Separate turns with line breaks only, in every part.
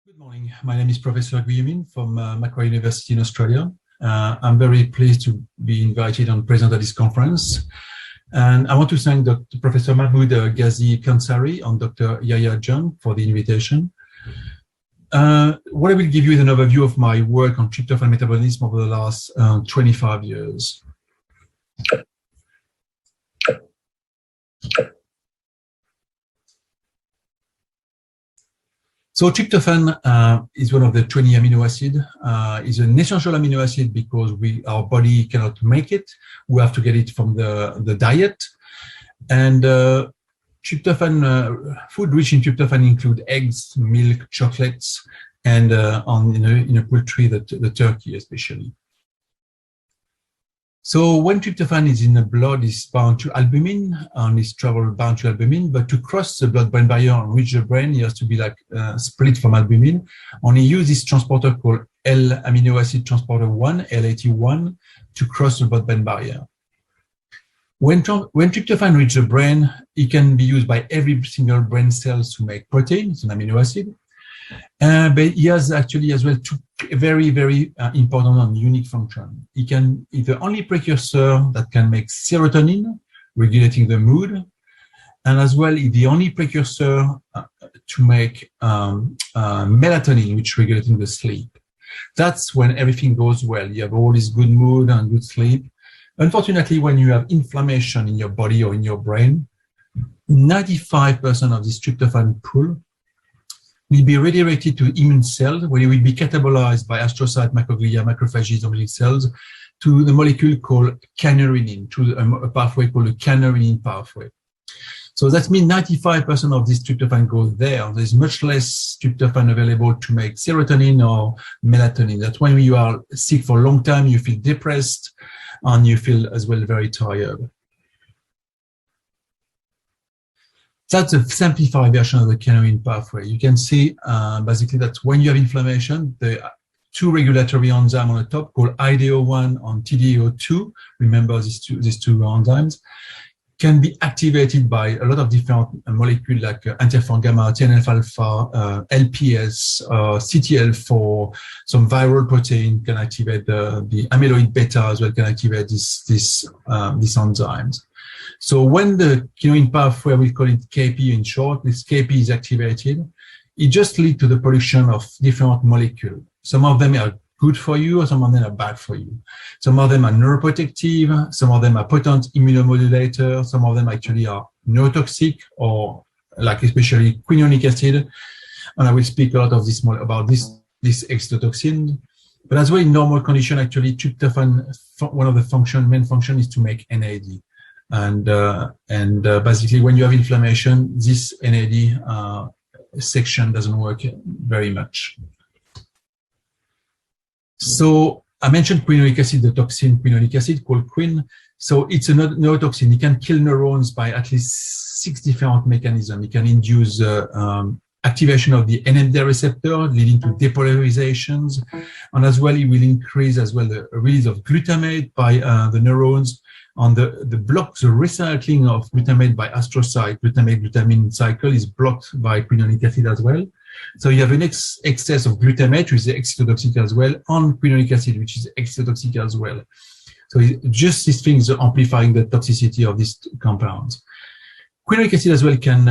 Good morning. My name is Professor Kynurenine from Macquarie University in Australia. I'm very pleased to be invited and present at this conference. And I want to thank Dr. Professor Mahmoud Ghazi Kansari and Dr. Yahya John for the invitation. What I will give you is an overview of my work on tryptophan metabolism over the last 25 years. So tryptophan is one of the 20 amino acids. It's an essential amino acid because our body cannot make it. We have to get it from the diet. And tryptophan, food rich in tryptophan include eggs, milk, chocolates, and in a poultry, the turkey especially. So when tryptophan is in the blood, it's bound to albumin and it's bound to albumin, but to cross the blood-brain barrier and reach the brain, it has to be split from albumin. And you use this transporter called L-amino acid transporter 1, L81, to cross the blood-brain barrier. When tryptophan reaches the brain, it can be used by every single brain cells to make protein. It's an amino acid. But it has actually as well two very, very important and unique functions. It is the only precursor that can make serotonin, regulating the mood, and as well is the only precursor to make melatonin, which regulating the sleep. That's when everything goes well. You have all this good mood and good sleep. Unfortunately, when you have inflammation in your body or in your brain, 95% of this tryptophan pool will be redirected to immune cells, where it will be catabolized by astrocytes, microglia, macrophages, and cells to the molecule called kynurenine, to a pathway called the kynurenine pathway. So that means 95% of this tryptophan goes there. There's much less tryptophan available to make serotonin or melatonin. That's when you are sick for a long time, you feel depressed, and you feel as well very tired. That's a simplified version of the kynurenine pathway. You can see basically that when you have inflammation, the two regulatory enzymes on the top called IDO1 and TDO2, remember these two enzymes, can be activated by a lot of different molecules like interferon gamma, TNF-alpha, LPS, CTL4, some viral protein can activate the amyloid beta as well, can activate these enzymes. So when the kynurenine pathway, we call it KP in short, this KP is activated, it just leads to the production of different molecules. Some of them are good for you, or some of them are bad for you. Some of them are neuroprotective, some of them are potent immunomodulators, some of them actually are neurotoxic, or like especially quinonic acid. And I will speak a lot of this more about this exotoxin. But as well in normal condition, actually tryptophan, one of the main function is to make NAD. And basically, when you have inflammation, this NAD section doesn't work very much. So I mentioned quinonic acid, the toxin quinonic acid called quin. So it's a neurotoxin. It can kill neurons by at least 6 different mechanisms. It can induce activation of the NMDA receptor, leading to depolarizations, and as well it will increase as well the release of glutamate by the neurons. On the block, the recycling of glutamate by astrocyte, glutamate-glutamine cycle is blocked by quinonic acid as well. So you have an excess of glutamate, which is excitotoxic as well, and quinonic acid, which is excitotoxic as well. So just these things are amplifying the toxicity of these compounds. Quinonic acid as well can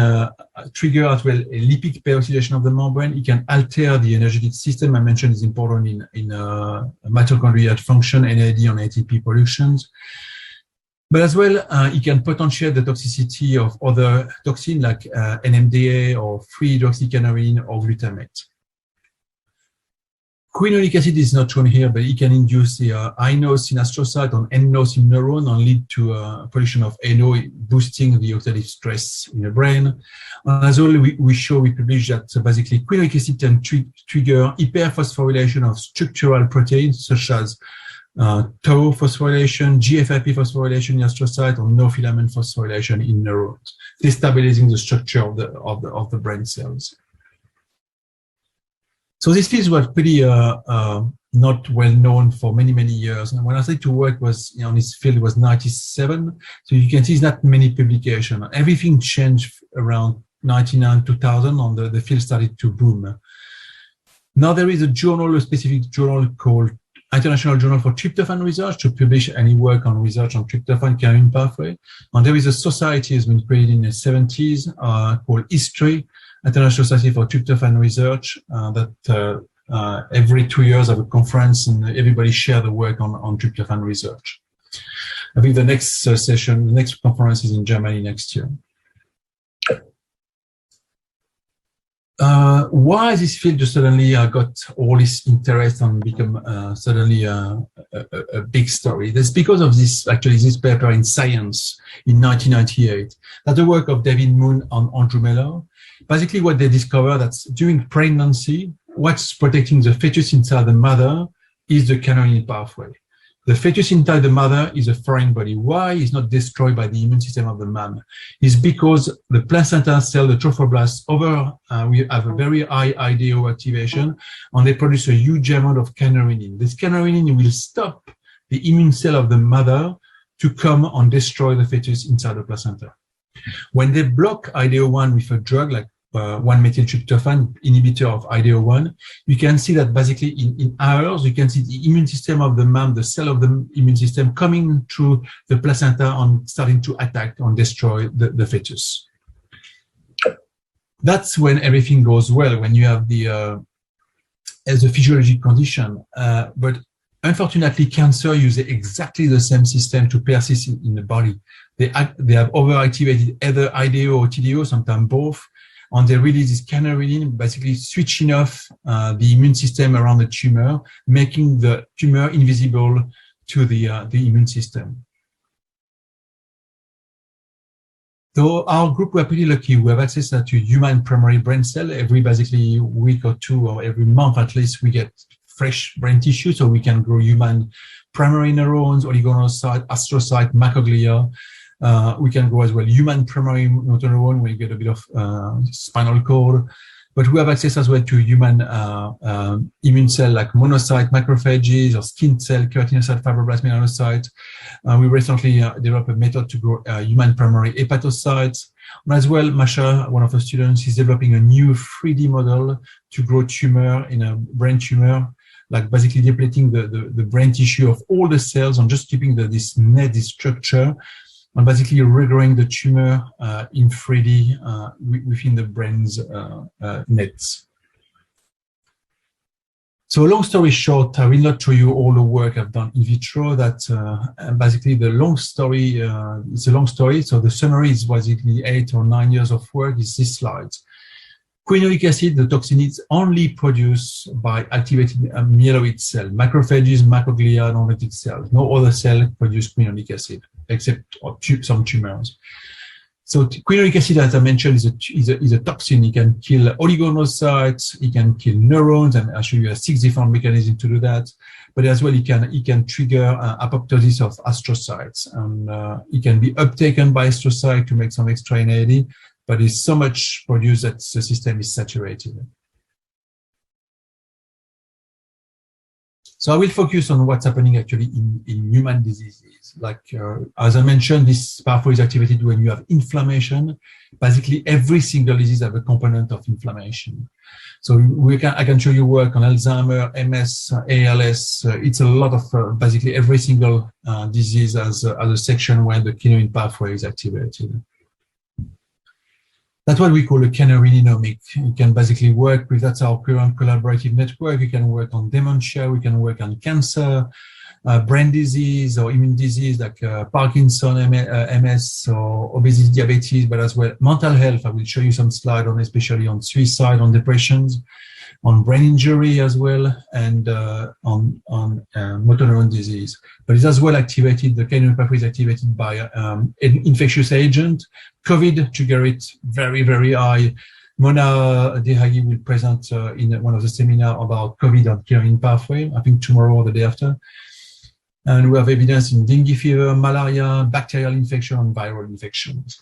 trigger as well a lipid peroxidation of the membrane. It can alter the energetic system. I mentioned is important in mitochondrial function, NAD and ATP productions. But as well, it can potentiate the toxicity of other toxins like NMDA or free hydroxykynurenine or glutamate. Quinonic acid is not shown here, but it can induce the iNOS in astrocyte and nNOS in neuron and lead to production of NO, boosting the oxidative stress in the brain. And as well, we published that basically quinonic acid can trigger hyperphosphorylation of structural proteins such as tau phosphorylation, GFAP phosphorylation in astrocyte, or no filament phosphorylation in neurons, destabilizing the structure of the brain cells. So this field was pretty not well known for many years. And when I started to work on this field was 97. So you can see it's not many publications. Everything changed around 99, 2000, and the field started to boom. Now there is a journal, a specific journal called International Journal for Tryptophan Research to publish any work on research on tryptophan kynurenine pathway. And there is a society has been created in the 70s called History, International Society for Tryptophan Research, that every 2 years have a conference and everybody share the work on tryptophan research. I think the next session, the next conference is in Germany next year. Why this field just suddenly got all this interest and become suddenly a big story? That's because of this paper in Science in 1998. That's the work of David Moon and Andrew Miller. Basically what they discovered that during pregnancy, what's protecting the fetus inside the mother is the kynurenine pathway. The fetus inside the mother is a foreign body. Why is not destroyed by the immune system of the mom? It's because the placenta cell, the trophoblasts, we have a very high IDO activation, and they produce a huge amount of kynurenine. This kynurenine will stop the immune cell of the mother to come and destroy the fetus inside the placenta. When they block IDO1 with a drug like 1-methyltryptophan, inhibitor of IDO1, you can see that basically in hours, you can see the immune system of the mom, the cell of the immune system coming through the placenta and starting to attack and destroy the fetus. That's when everything goes well, when you have as a physiologic condition. But unfortunately, cancer uses exactly the same system to persist in the body. They have overactivated either IDO or TDO, sometimes both, and they release this kynurenine, basically switching off the immune system around the tumor, making the tumor invisible to the immune system. So our group, we're pretty lucky. We have access to human primary brain cell every basically week or two, or every month at least. We get fresh brain tissue, so we can grow human primary neurons, oligonocyte, astrocyte, macroglia. We can grow as well human primary motor neuron when you get a bit of spinal cord. But we have access as well to human immune cell like monocyte, macrophages, or skin cell, keratinocyte, fibroblast, melanocyte. We recently developed a method to grow human primary hepatocytes. And as well, Masha, one of the students, is developing a new 3D model to grow tumor in a brain tumor, like basically depleting the brain tissue of all the cells and just keeping this structure, and basically regrowing the tumor in 3D within the brain's nets. So long story short, I will not show you all the work I've done in vitro. That basically the long story, it's a long story. So the summary is basically 8 or 9 years of work is this slide. Quinoic acid, the toxin, is only produced by activating a myeloid cell, macrophages, macroglia, and dendritic cells. No other cell produce quinoic acid except some tumors. So quinoic acid, as I mentioned, is a toxin. It can kill oligonocytes, it can kill neurons, and I'll show you 6 different mechanisms to do that. But as well, it can trigger apoptosis of astrocytes, and it can be uptaken by astrocyte to make some extra NAD. But it's so much produced that the system is saturated. So I will focus on what's happening actually in human diseases. Like, as I mentioned, this pathway is activated when you have inflammation. Basically, every single disease has a component of inflammation. So I can show you work on Alzheimer, MS, ALS. It's a lot of, basically every single disease has a section where the kynurenine pathway is activated. That's what we call a kynurinenomic. You can basically work with, that's our current collaborative network. You can work on dementia, we can work on cancer, brain disease or immune disease like Parkinson, MS, or obesity, diabetes, but as well mental health. I will show you some slides on, especially on suicide, on depressions, on brain injury as well, and on motor neuron disease. But it's as well activated, the kynurenine pathway is activated by an infectious agent. COVID trigger it very, very high. Mona Dehagi will present in one of the seminars about COVID and kynurenine pathway, I think tomorrow or the day after. And we have evidence in dengue fever, malaria, bacterial infection, and viral infections.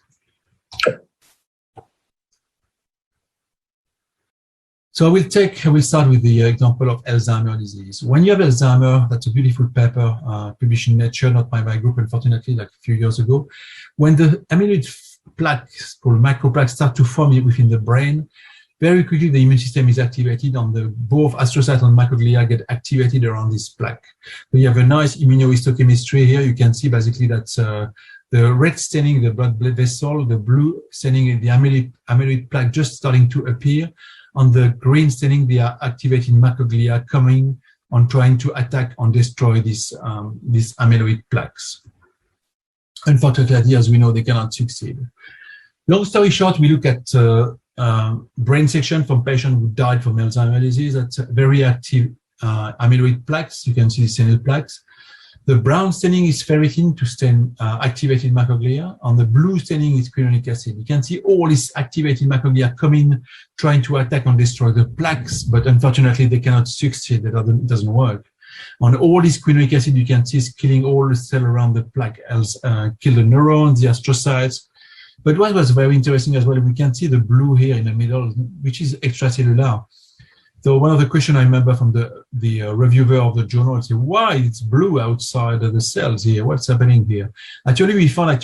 So I will start with the example of Alzheimer's disease. When you have Alzheimer, that's a beautiful paper published in Nature, not by my group, unfortunately, like a few years ago. When the amyloid plaques, called microplaques, start to form within the brain, very quickly the immune system is activated on both astrocytes and microglia get activated around this plaque. So you have a nice immunohistochemistry here. You can see basically that the red staining the blood vessel, the blue staining the amyloid plaque just starting to appear. On the green staining, they are activating microglia coming on trying to attack and destroy these amyloid plaques. Unfortunately, as we know, they cannot succeed. Long story short, we look at brain section from patients who died from Alzheimer's disease. That's very active amyloid plaques. You can see the senile plaques. The brown staining is ferritin to stain activated microglia. On the blue staining is quinonic acid. You can see all these activated microglia coming, trying to attack and destroy the plaques, but unfortunately they cannot succeed. It doesn't work. On all this quinonic acid, you can see it's killing all the cells around the plaque, kill the neurons, the astrocytes. But what was very interesting as well, we can see the blue here in the middle, which is extracellular. So one of the questions I remember from the reviewer of the journal is why it's blue outside of the cells here? What's happening here? Actually, we found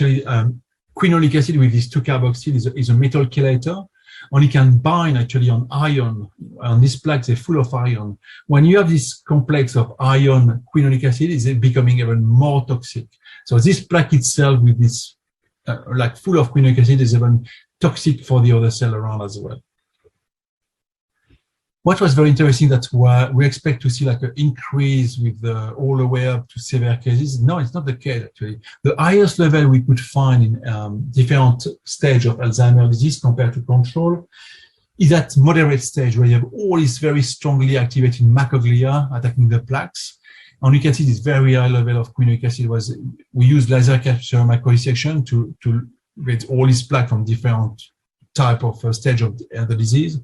quinonic acid with this 2-carboxyl is a metal chelator, and it can bind actually on iron. On these plaques, they're full of iron. When you have this complex of iron quinonic acid, it's becoming even more toxic. So this plaque itself with this full of quinonic acid is even toxic for the other cell around as well. What was very interesting, that's why we expect to see like an increase with all the way up to severe cases. No, it's not the case actually. The highest level we could find in different stage of Alzheimer's disease compared to control is at moderate stage where you have all these very strongly activated macroglia attacking the plaques. And you can see this very high level of quinonic acid we use laser capture microdissection to get all these plaques from different type of stage of the disease.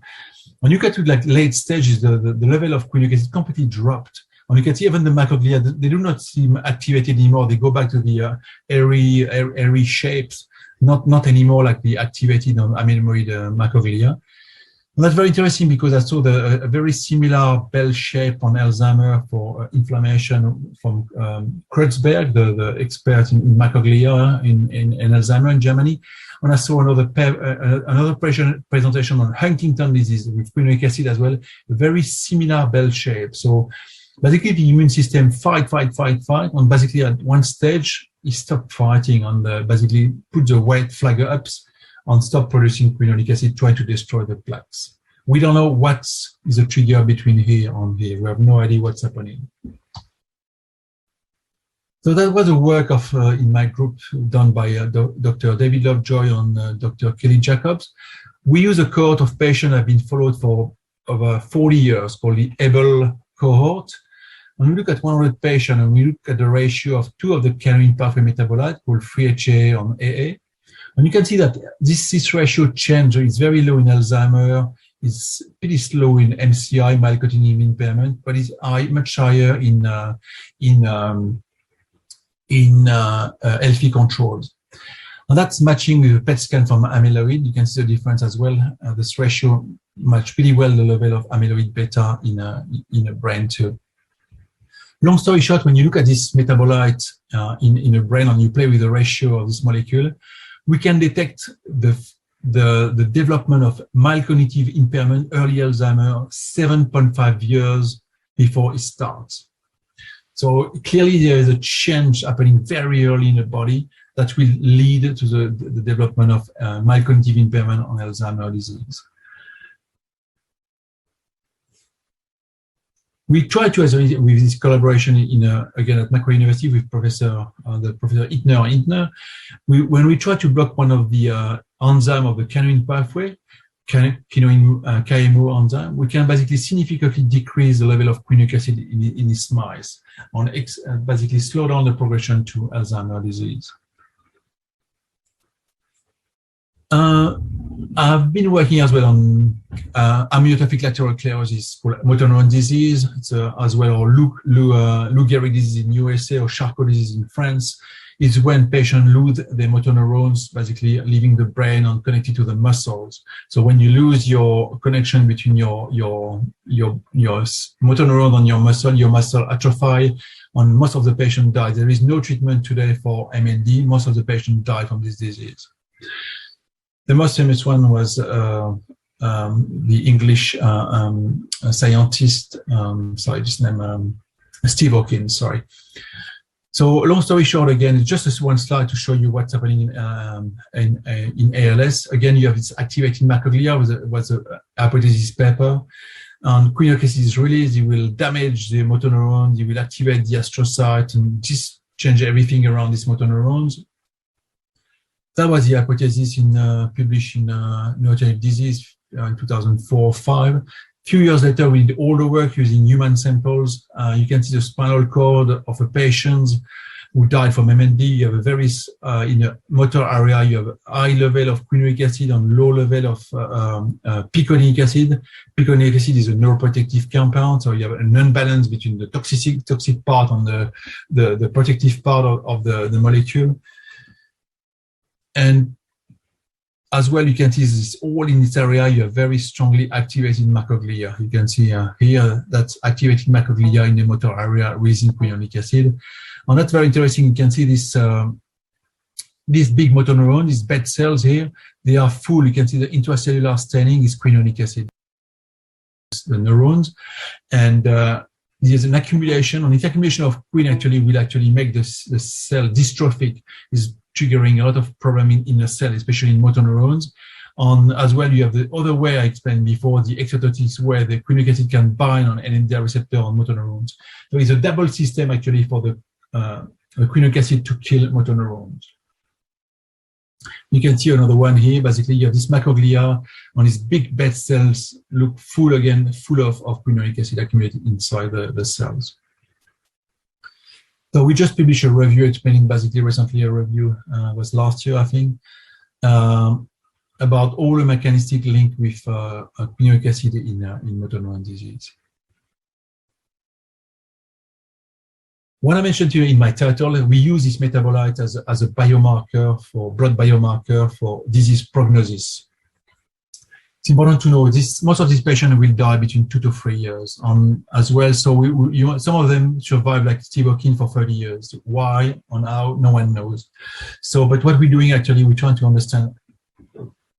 When you get to like late stages, the level of quinonic acid completely dropped. And you can see even the macroglia, they do not seem activated anymore. They go back to the airy shapes, not anymore like the activated amyloid macroglia. And that's very interesting because I saw a very similar bell shape on Alzheimer for inflammation from Kreuzberg, the expert in macroglia in Alzheimer in Germany. And I saw another presentation on Huntington disease with quinonic acid as well, a very similar bell shape. So basically the immune system fight, and basically at one stage, it stopped fighting and basically put the white flag ups and stop producing quinonic acid, trying to destroy the plaques. We don't know what is the trigger between here and here. We have no idea what's happening. So that was a work of in my group done by Dr. David Lovejoy and Dr. Kelly Jacobs. We use a cohort of patients that have been followed for over 40 years called the ABLE cohort. And we look at 100 patients and we look at the ratio of two of the kynurenine pathway metabolites called 3-HA and AA. And you can see that this ratio change is very low in Alzheimer, it's pretty slow in MCI, mild cognitive impairment, but it's much higher in healthy controls. And that's matching with a PET scan from amyloid. You can see the difference as well. This ratio match pretty well the level of amyloid beta in a brain too. Long story short, when you look at this metabolite in a brain and you play with the ratio of this molecule, we can detect the development of mild cognitive impairment, early Alzheimer, 7.5 years before it starts. So clearly there is a change happening very early in the body that will lead to the development of mild cognitive impairment on Alzheimer's disease. We try to, with this collaboration again at Macquarie University with Professor Hittner, when we try to block one of the enzyme of the kynurenine pathway, KMO enzyme, we can basically significantly decrease the level of quinonic acid in these mice and basically slow down the progression to Alzheimer's disease. I've been working as well on amyotrophic lateral sclerosis, called motor neuron disease. It's as well, or Lou Gehrig disease in USA or Charcot disease in France. It's when patients lose their motor neurons, basically leaving the brain and connected to the muscles. So when you lose your connection between your motor neuron and your muscle atrophy, and most of the patients die. There is no treatment today for MND. Most of the patients die from this disease. The most famous one was the English scientist, sorry, just name Steve Hawkins, sorry. So long story short, again, it's just this one slide to show you what's happening in ALS. Again, you have this activating macroglia was a hypothesis paper. And quinonic acid is released, it will damage the motor neurons, it will activate the astrocyte and just change everything around these motor neurons. That was the hypothesis published in Neuroinflammatory Disease in 2004-05. A few years later, we did all the work using human samples. You can see the spinal cord of a patient who died from MND. You have a very, in the motor area, you have a high level of quinonic acid and low level of piconinic acid. Piconinic acid is a neuroprotective compound, so you have an unbalance between the toxic part and the protective part of the molecule. And as well, you can see this all in this area, you have very strongly activated macroglia. You can see here that's activated macroglia in the motor area raising quinonic acid. And that's very interesting. You can see this big motor neuron, these bed cells here, they are full. You can see the intracellular staining is quinonic acid, the neurons. And there's an accumulation, and the accumulation of quin actually will actually make the cell dystrophic, is triggering a lot of problem in the cell, especially in motor neurons. As well, you have the other way I explained before, the exototics, where the quinonic acid can bind on NMDA receptor on motor neurons. So it's a double system actually for the quinonic acid to kill motor neurons. You can see another one here. Basically, you have this macroglia on these big bed cells look full of quinonic acid accumulated inside the cells. So we just published a review explaining basically recently, a review was last year, I think, about all the mechanistic link with quinonic acid in motor neuron disease. What I mentioned to you in my title, we use this metabolite as a biomarker blood biomarker for disease prognosis. It's important to know most of these patients will die between 2 to 3 years as well. So some of them survive like Steve Hawkins for 30 years. Why and how, no one knows. So, but what we're doing actually, we're trying to understand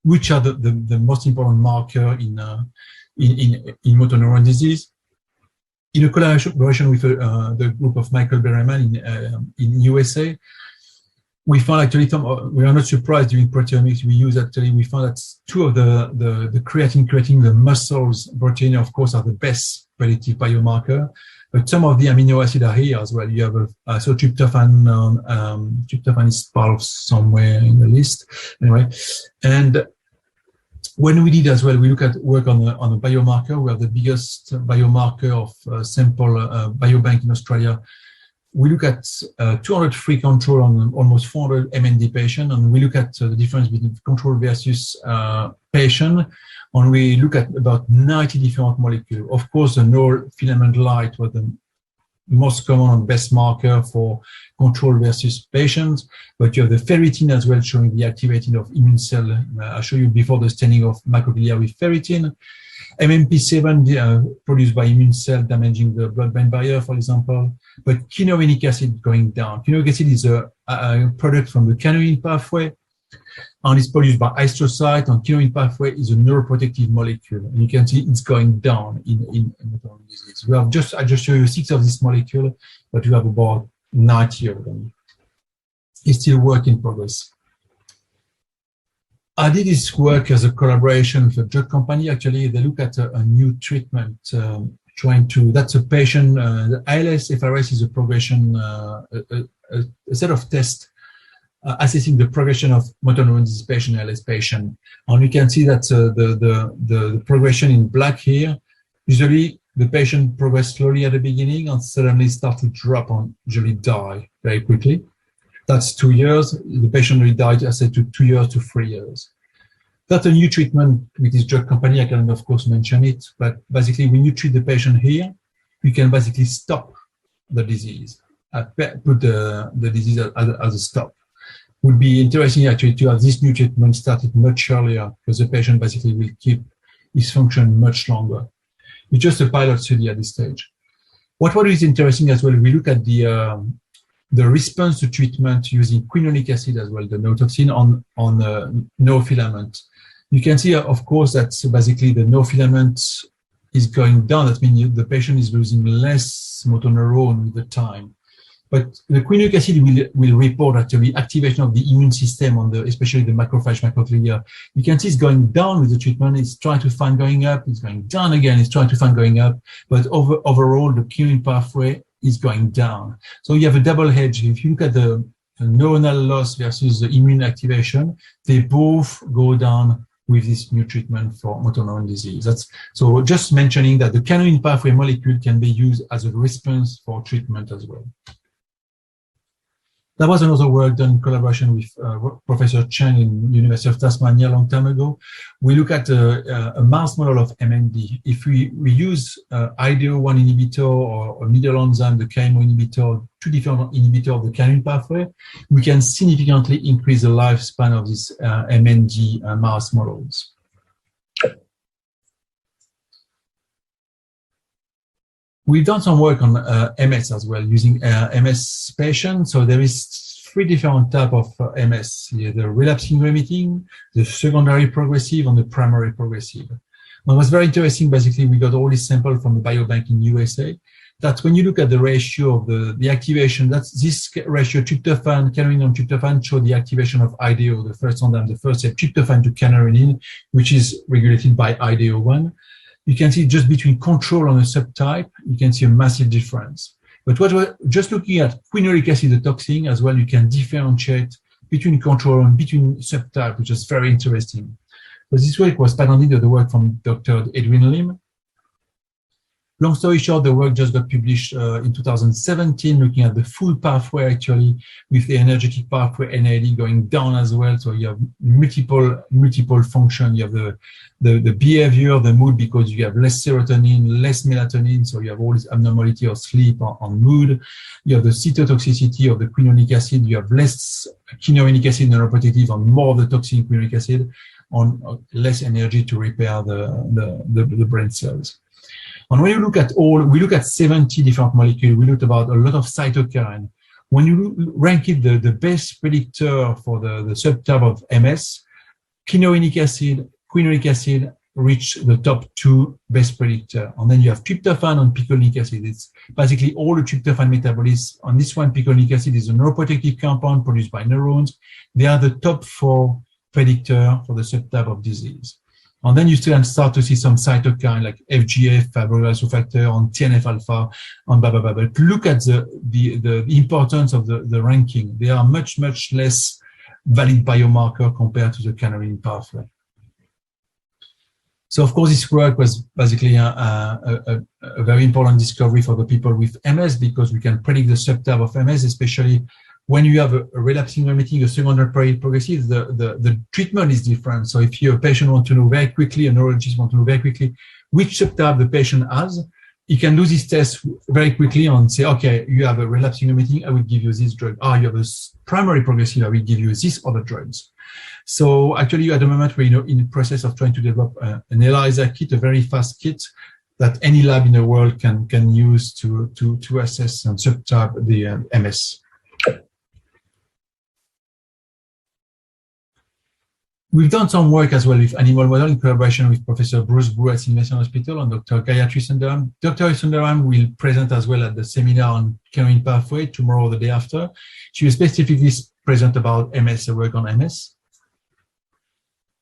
which are the most important marker in motor neuron disease. In a collaboration with the group of Michael Berryman in USA, we found actually we are not surprised during proteomics. We found that two of the creatine creating the muscles protein, of course, are the best predictive biomarker. But some of the amino acids are here as well. You have so tryptophan. Tryptophan is part of somewhere in the list anyway, and when we did as well, we work on a biomarker. We have the biggest biomarker of sample biobank in Australia. We look at 200 free control on almost 400 MND patient, and we look at the difference between control versus patient, and we look at about 90 different molecules. Of course, the neurofilament light was the most common and best marker for control versus patients, but you have the ferritin as well, showing the activating of immune cell. I showed you before the staining of macroglia with ferritin. MMP7 produced by immune cell damaging the blood-brain barrier, for example, but kynurenine acid going down. Kynurenine acid is a product from the kynurenine pathway, and it's produced by astrocyte, and kynurenine pathway is a neuroprotective molecule. And you can see it's going down in motor disease. I just show you 6 of this molecule, but we have about 90 of them. It's still work in progress. I did this work as a collaboration with a drug company. Actually, they look at a new treatment, that's a patient, the ALS FRS is a progression, a set of tests assessing the progression of motor neuron disease patient, ALS patient. And you can see that the progression in black here, usually the patient progresses slowly at the beginning and suddenly start to drop and usually die very quickly. That's 2 years. The patient will die, I said, to 2 years to 3 years. That's a new treatment with this drug company. I can, of course, mention it. But basically, when you treat the patient here, you can basically stop the disease, put the disease as a stop. Would be interesting, actually, to have this new treatment started much earlier, because the patient basically will keep his function much longer. It's just a pilot study at this stage. What is interesting as well, we look at the response to treatment using quinonic acid as well, the neurotoxin on neurofilament. You can see, of course, that basically the neurofilament is going down. That means the patient is losing less motor neuron with the time. But the quinuric acid will report actually activation of the immune system on especially the macrophage macroglia. You can see it's going down with the treatment. It's trying to find going up. It's going down again. It's trying to find going up. But overall, the kynurenine pathway is going down. So you have a double edge. If you look at the neuronal loss versus the immune activation, they both go down with this new treatment for motor neuron disease. So just mentioning that the kynurenine pathway molecule can be used as a response for treatment as well. That was another work done in collaboration with Professor Cheng in University of Tasmania a long time ago. We look at a mouse model of MND. If we use IDO1 inhibitor or a middle enzyme, the KMO inhibitor, two different inhibitors of the kynurenine pathway, we can significantly increase the lifespan of these MND mouse models. We've done some work on MS as well, using MS patients. So there is three different types of MS. The relapsing remitting, the secondary progressive, and the primary progressive. What was very interesting, basically, we got all these samples from the biobank in USA. That when you look at the ratio of the activation, that's this ratio tryptophan, kynurenine and tryptophan show the activation of IDO, the first enzyme, the first step, tryptophan to kynurenine, which is regulated by IDO1. You can see just between control and a subtype, you can see a massive difference. But what we're just looking at quinuric acid, the toxin, as well, you can differentiate between control and between subtype, which is very interesting. So this work was patented, the work from Dr. Edwin Lim. Long story short, the work just got published in 2017, looking at the full pathway actually, with the energetic pathway NAD going down as well. So you have multiple function. You have the behavior, the mood, because you have less serotonin, less melatonin. So you have all this abnormality of sleep on mood. You have the cytotoxicity of the quinuric acid. You have less kynurenine acid neuroprotective and more of the toxic quinuric acid, on less energy to repair the brain cells. And when you look at we look at 70 different molecules. We looked about a lot of cytokine. When you rank it, the best predictor for the subtype of MS, quinuric acid reach the top two best predictor. And then you have tryptophan and picolinic acid. It's basically all the tryptophan metabolism. On this one, picolinic acid is a neuroprotective compound produced by neurons. They are the top four predictor for the subtype of disease. And then you still start to see some cytokine like FGF, fibrosis factor, and TNF-alpha, and blah, blah, blah. But look at the importance of the ranking. They are much, much less valid biomarker compared to the kynurenine pathway. So, of course, this work was basically a very important discovery for the people with MS, because we can predict the subtype of MS, especially when you have a relapsing remitting, a secondary progressive, the treatment is different. So if your patient wants to know very quickly, a neurologist wants to know very quickly which subtype the patient has, he can do this test very quickly and say, okay, you have a relapsing remitting, I will give you this drug. You have a primary progressive, I will give you these other drugs. So actually, at the moment, we're in the process of trying to develop an ELISA kit, a very fast kit that any lab in the world can use to assess and subtype the MS. We've done some work as well with animal model in collaboration with Professor Bruce Brew at Innovation Hospital and Dr. Gayatri Sundaram. Dr. Sundaram will present as well at the seminar on kynurenine pathway tomorrow or the day after. She will specifically present about MS, the work on MS.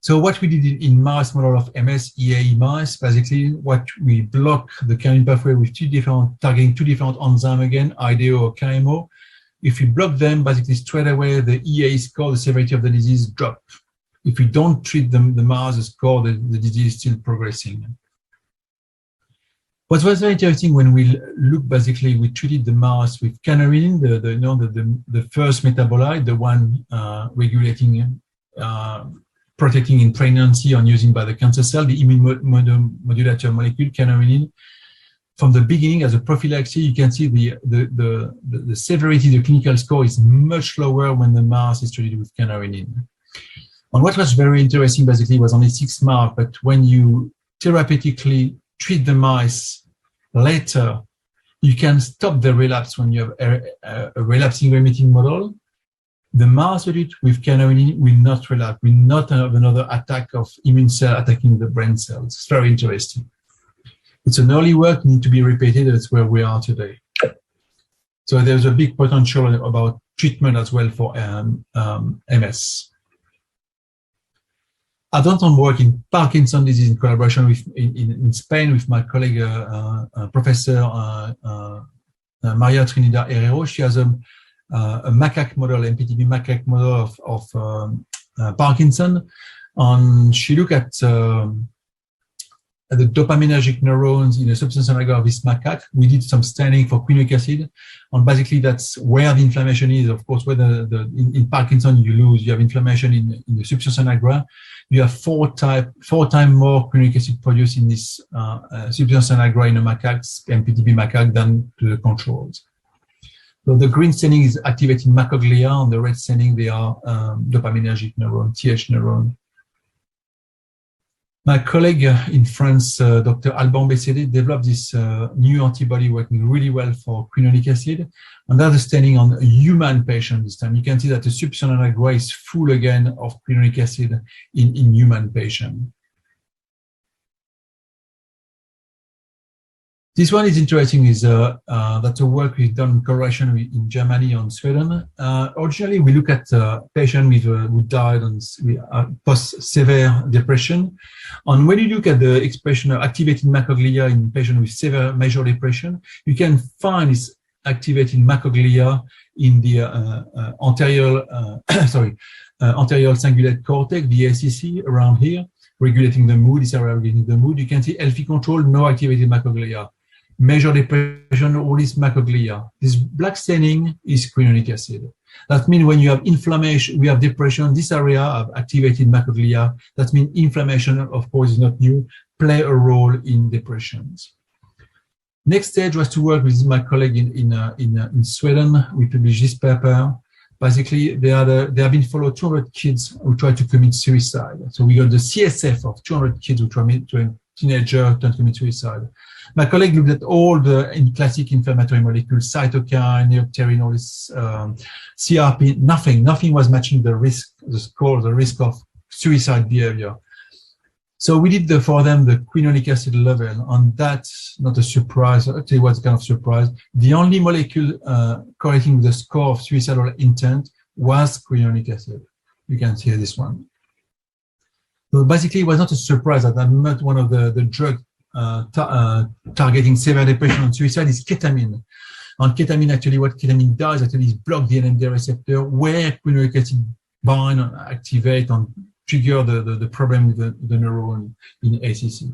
So what we did in mouse model of MS, EAE mice, basically what we block the kynurenine pathway with targeting two different enzymes again, IDO or KMO. If we block them, basically straight away the EAE score, the severity of the disease drop. If we don't treat the mouse score, the disease is still progressing. What was very interesting when we look, basically, we treated the mouse with kynurenine, the first metabolite, the one regulating, protecting in pregnancy and using by the cancer cell, the immune modulator molecule, kynurenine. From the beginning, as a prophylaxis, you can see the severity, the clinical score is much lower when the mouse is treated with kynurenine. And what was very interesting, basically, was only 6 months, but when you therapeutically treat the mice later, you can stop the relapse when you have a relapsing remitting model. The mouse audit with kynurenine will not relapse, will not have another attack of immune cell attacking the brain cells. It's very interesting. It's an early work, need to be repeated. That's where we are today. So there's a big potential about treatment as well for MS. I've done some work in Parkinson's disease in collaboration with in Spain with my colleague, Professor Maria Trinidad Herrero. She has a macaque model, MPTB macaque model of Parkinson. And she looked at the dopaminergic neurons in the substance agra of this macaque. We did some staining for quinoic acid, and basically that's where the inflammation is. Of course, where in Parkinson you have inflammation in the substance agra. You have four times more quinoic acid produced in this substance agra in a macaque, MPTB macaque, than to the controls. So the green staining is activating macroglia, and the red staining they are dopaminergic neuron, TH neuron. My colleague in France, Dr. Alban Bessédé, developed this new antibody working really well for quinonic acid. And that's a staining on a human patient this time. You can see that the substance agra is full again of quinonic acid in human patient. This one is interesting. That's a work we've done in collaboration in Germany and Sweden. Originally, we look at patients who died on post-severe depression. And when you look at the expression of activating macroglia in patients with severe major depression, you can find this activating macroglia in the anterior cingulate cortex, the ACC, around here, regulating the mood. This area regulating the mood. You can see healthy control, no activated macroglia. Major depression, all this macroglia. This black staining is quinonic acid. That means when you have inflammation, we have depression, this area of activated macroglia, that means inflammation, of course, is not new, play a role in depressions. Next stage was to work with my colleague in Sweden. We published this paper. Basically, they have been followed 200 kids who tried to commit suicide. So we got the CSF of 200 kids who tried to teenager to commit suicide. My colleague looked at all the classic inflammatory molecules, cytokine, neopterin, all this CRP, nothing was matching the risk, the score, the risk of suicide behavior. So we did for them the quinonic acid level, and that's not a surprise. Actually, it was kind of surprise. The only molecule correlating with the score of suicidal intent was quinonic acid. You can see this one. So basically, it was not a surprise that I'm not one of the drugs targeting severe depression and suicide is ketamine. And ketamine, actually, what ketamine does actually is block the NMDA receptor where quinonic acid bind and activate and trigger the problem with the neuron in ACC.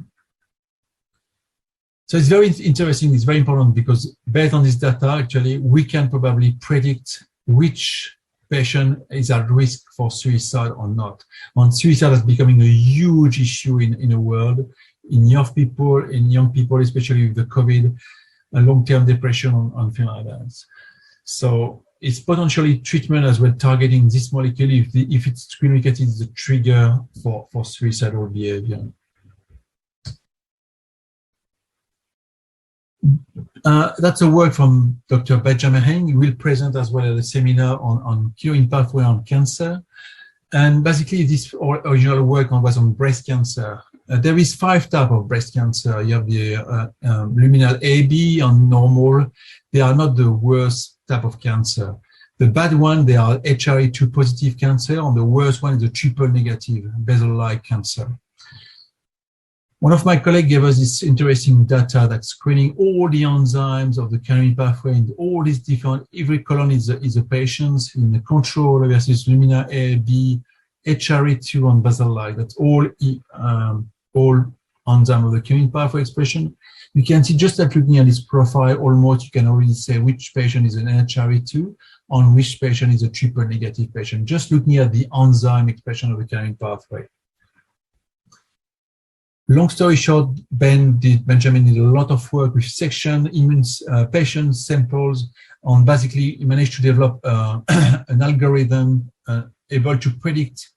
So it's very interesting, it's very important because based on this data, actually, we can probably predict which patient is at risk for suicide or not. And suicide is becoming a huge issue in the world, in young people, especially with the COVID, long-term depression and things like that. So it's potentially treatment as well, targeting this molecule if it's communicated as a trigger for suicidal behavior. That's a work from Dr. Benjamin Heng. He will present as well at a seminar on curing pathway on cancer. And basically, this original work was on breast cancer. There is 5 types of breast cancer. You have the luminal AB and normal. They are not the worst type of cancer. The bad one, they are HRE2 positive cancer, and the worst one is the triple negative basal-like cancer. One of my colleagues gave us this interesting data that's screening all the enzymes of the kynurenine pathway in all these different, every column is a patient in the control versus lumina A, B, HRE2 and basal-like. That's all enzyme of the kynurenine pathway expression. You can see just at looking at this profile, almost you can already say which patient is an HRE2 and which patient is a triple negative patient, just looking at the enzyme expression of the kynurenine pathway. Long story short, Benjamin did a lot of work with section, patient samples, and basically he managed to develop an algorithm able to predict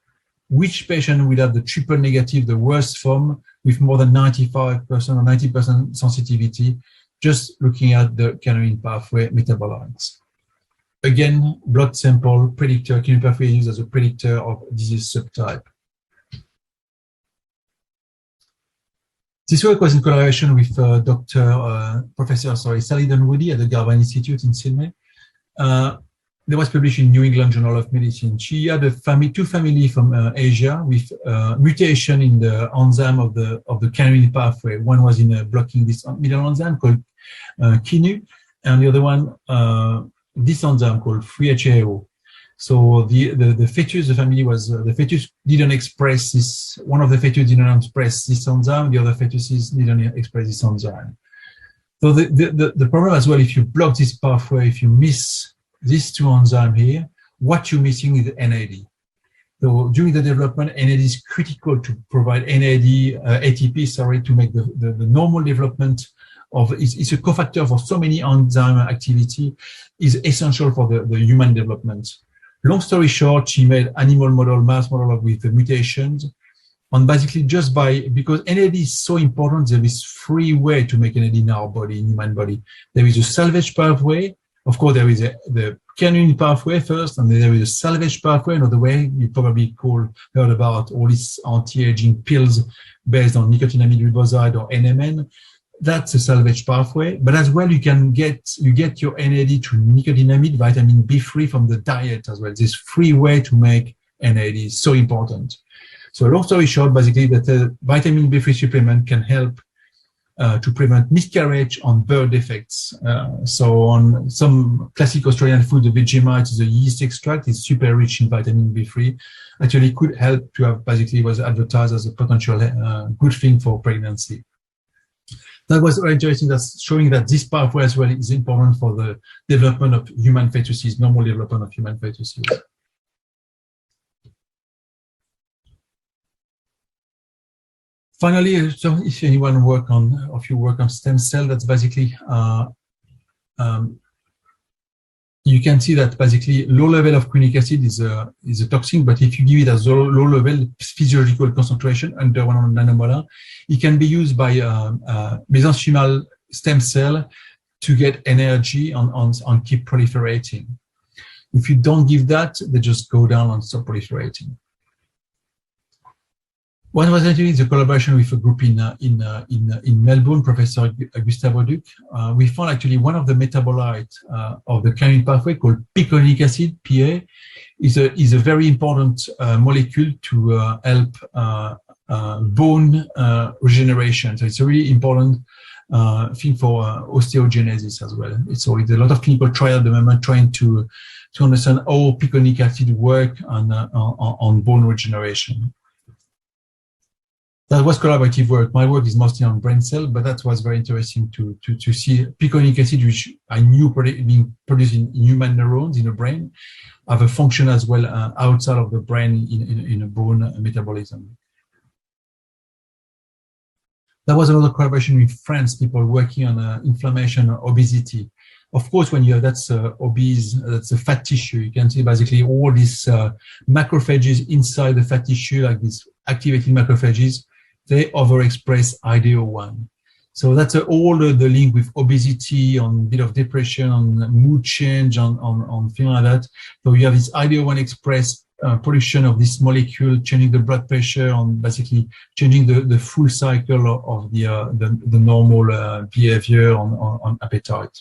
which patient will have the triple negative, the worst form, with more than 95% or 90% sensitivity, just looking at the kynurenine pathway metabolites. Again, blood sample predictor, kynurenine pathway used as a predictor of disease subtype. This work was in collaboration with Professor Sally Dunwoody at the Garvan Institute in Sydney. That was published in New England Journal of Medicine. She had two families from Asia with mutation in the enzyme of the kynurenine pathway. One was in blocking this middle enzyme called kynu, and the other one this enzyme called 3-HAO. So the fetus, the family was the fetus didn't express this. One of the fetus didn't express this enzyme. The other fetuses didn't express this enzyme. So the problem as well, if you block this pathway, if you miss these two enzymes here, what you're missing is NAD. So during the development, NAD is critical to provide ATP, to make the normal development of, it's a cofactor for so many enzyme activity, is essential for the human development. Long story short, she made animal model, mouse model with the mutations, and basically because NAD is so important, there is 3 ways to make NAD in our body, in human body. There is a salvage pathway. Of course, there is the kynurenine pathway first, and then there is a salvage pathway, another way. You probably heard about all these anti-aging pills based on nicotinamide riboside or NMN. That's a salvage pathway, but as well you get your NAD to nicotinamide, vitamin B3 from the diet as well. There's 3 ways to make NAD is so important. So long story short, basically that vitamin B3 supplement can help to prevent miscarriage on birth defects. So on some classic Australian food, the Vegemite is a yeast extract. It's super rich in vitamin B3. Actually could help to have, basically was advertised as a potential good thing for pregnancy. That was very interesting. That's showing that this pathway as well is important for the development of human fetuses, normal development of human fetuses. Finally, so if anyone if you work on stem cell, that's basically you can see that basically low level of kynurenine acid is a toxin, but if you give it as low level physiological concentration under 100 nanomolar, it can be used by mesenchymal stem cell to get energy and keep proliferating. If you don't give that, they just go down and stop proliferating. What was actually the collaboration with a group in Melbourne, Professor Gustavo Duc. We found actually one of the metabolites of the kynurenine pathway called picolinic acid, PA, is a very important molecule to help bone regeneration. So it's a really important thing for osteogenesis as well. So it's a lot of clinical trial at the moment trying to understand how picolinic acid work on bone regeneration. That was collaborative work. My work is mostly on brain cell, but that was very interesting to see picolinic acid, which I knew being produced in human neurons in the brain, have a function as well outside of the brain in a bone metabolism. That was another collaboration with France, people working on inflammation or obesity. Of course, when you have that's obese, that's a fat tissue. You can see basically all these macrophages inside the fat tissue, like these activated macrophages. They overexpress IDO1. So that's all the link with obesity, on a bit of depression, on mood change, on things like that. So you have this IDO1 express production of this molecule, changing the blood pressure, on basically changing the full cycle of the normal behavior on appetite.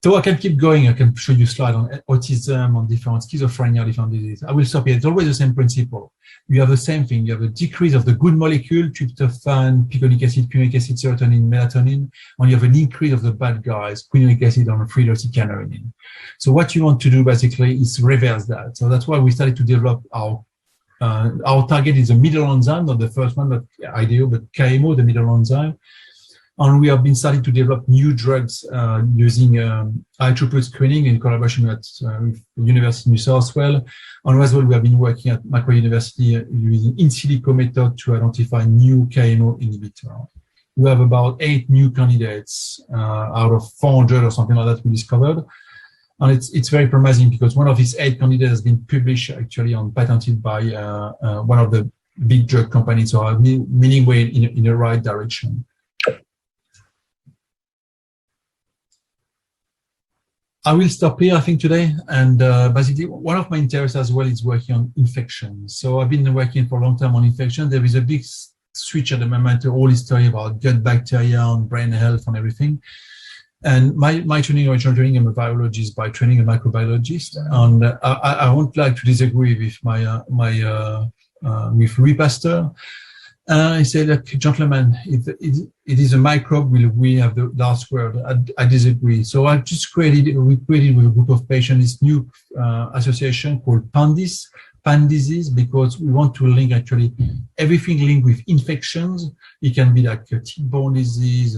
So I can keep going. I can show you slides on autism, on different schizophrenia, different diseases. I will stop here. It's always the same principle. You have the same thing. You have a decrease of the good molecule, tryptophan, picolinic acid, kynurenine acid, serotonin, melatonin, and you have an increase of the bad guys, kynurenine acid and 3-deoxykynurenine. So what you want to do basically is reverse that. So that's why we started to develop our target is the middle enzyme, not the first one, but IDO, but KMO, the middle enzyme. And we have been starting to develop new drugs using high throughput screening in collaboration with the University of New South Wales. And as well, we have been working at Macquarie University using in silico method to identify new KMO inhibitor. We have about 8 new candidates out of 400 or something like that we discovered. And it's very promising because one of these 8 candidates has been published actually and patented by one of the big drug companies. So meaning we're in the right direction. I will stop here, I think, today. And basically, one of my interests as well is working on infections. So I've been working for a long time on infection. There is a big switch at the moment to all this story about gut bacteria and brain health and everything. And my training, original training, I'm a biologist by training, a microbiologist. And I won't like to disagree with with Louis Pasteur. I say, look, gentlemen, it is a microbe. We have the last word. I disagree. So we created with a group of patients this new association called PANDIS, pan disease, because we want to link actually everything linked with infections. It can be like a tick-borne disease,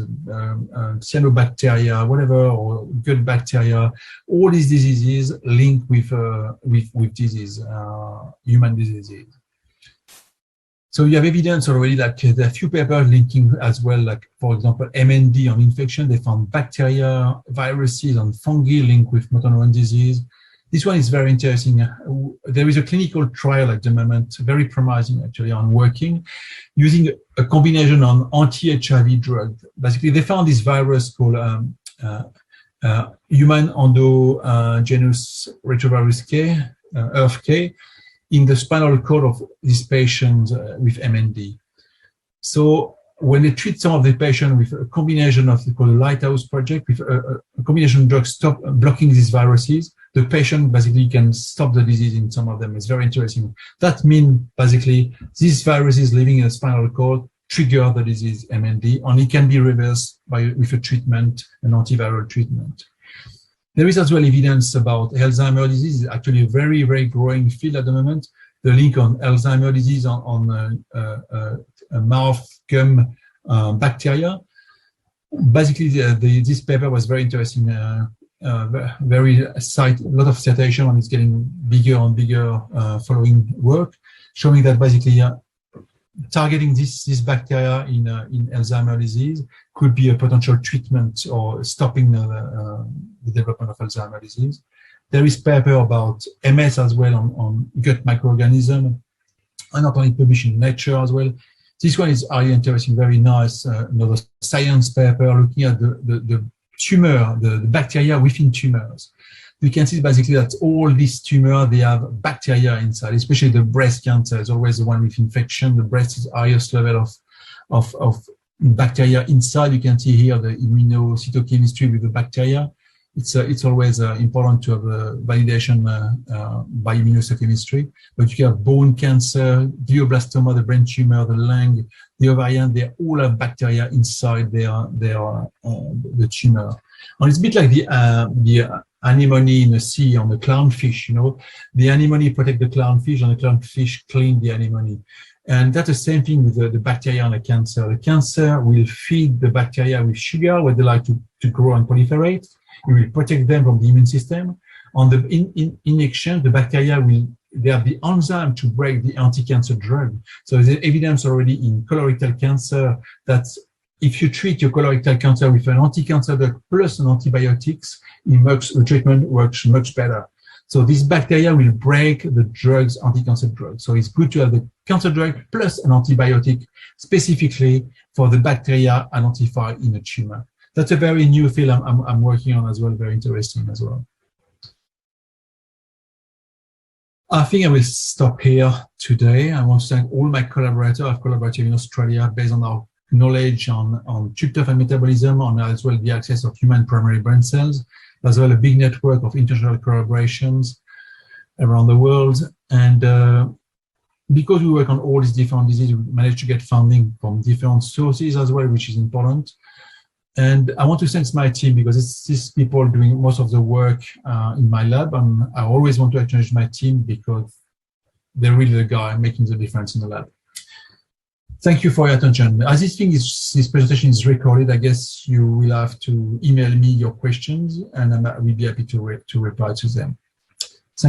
cyanobacteria, whatever, or gut bacteria. All these diseases linked with disease, human diseases. So you have evidence already, like there are a few papers linking as well, like for example, MND on infection. They found bacteria, viruses, and fungi linked with motor neuron disease. This one is very interesting. There is a clinical trial at the moment, very promising actually, on working using a combination on anti-HIV drug. Basically, they found this virus called human endogenous retrovirus K, ERV-K, in the spinal cord of these patients with MND. So when they treat some of the patients with a combination of the Lighthouse Project, with a combination of drugs stop blocking these viruses, the patient basically can stop the disease in some of them. It's very interesting. That means basically these viruses living in the spinal cord trigger the disease MND, and it can be reversed with a treatment, an antiviral treatment. There is as well evidence about Alzheimer's disease. It's actually a very, very growing field at the moment. The link on Alzheimer's disease on mouth gum bacteria. Basically, this paper was very interesting. A lot of citation, and it's getting bigger and bigger following work, showing that basically targeting this bacteria in Alzheimer's disease could be a potential treatment or stopping the development of Alzheimer's disease. There is paper about MS as well on gut microorganism, and not only published in Nature as well. This one is highly interesting, very nice. Another science paper looking at the tumor, the bacteria within tumors. You can see basically that all these tumors, they have bacteria inside, especially the breast cancer is always the one with infection. The breast is the highest level of bacteria inside. You can see here the immunocytochemistry with the bacteria. It's always important to have a validation by immunohistochemistry. But you have bone cancer, glioblastoma, the brain tumor, the lung, the ovarian. They all have bacteria inside the tumor. And it's a bit like the anemone in the sea on the clownfish. You know, the anemone protect the clownfish, and the clownfish clean the anemone. And that's the same thing with the bacteria and the cancer. The cancer will feed the bacteria with sugar, where they like to grow and proliferate. It will protect them from the immune system. On the in exchange, the bacteria they have the enzyme to break the anti-cancer drug. So there's evidence already in colorectal cancer that if you treat your colorectal cancer with an anti-cancer drug plus an antibiotics, the treatment works much better. So this bacteria will break the drugs, anti-cancer drugs. So it's good to have the cancer drug plus an antibiotic specifically for the bacteria identified in a tumor. That's a very new field I'm working on as well, very interesting as well. I think I will stop here today. I want to thank all my collaborators. I've collaborated in Australia based on our knowledge on tryptophan metabolism, on as well the access of human primary brain cells, as well a big network of international collaborations around the world. And because we work on all these different diseases, we managed to get funding from different sources as well, which is important. And I want to thank my team because it's these people doing most of the work in my lab. And I always want to acknowledge my team because they're really the guy making the difference in the lab. Thank you for your attention. As this presentation is recorded, I guess you will have to email me your questions and I will be happy to reply to them.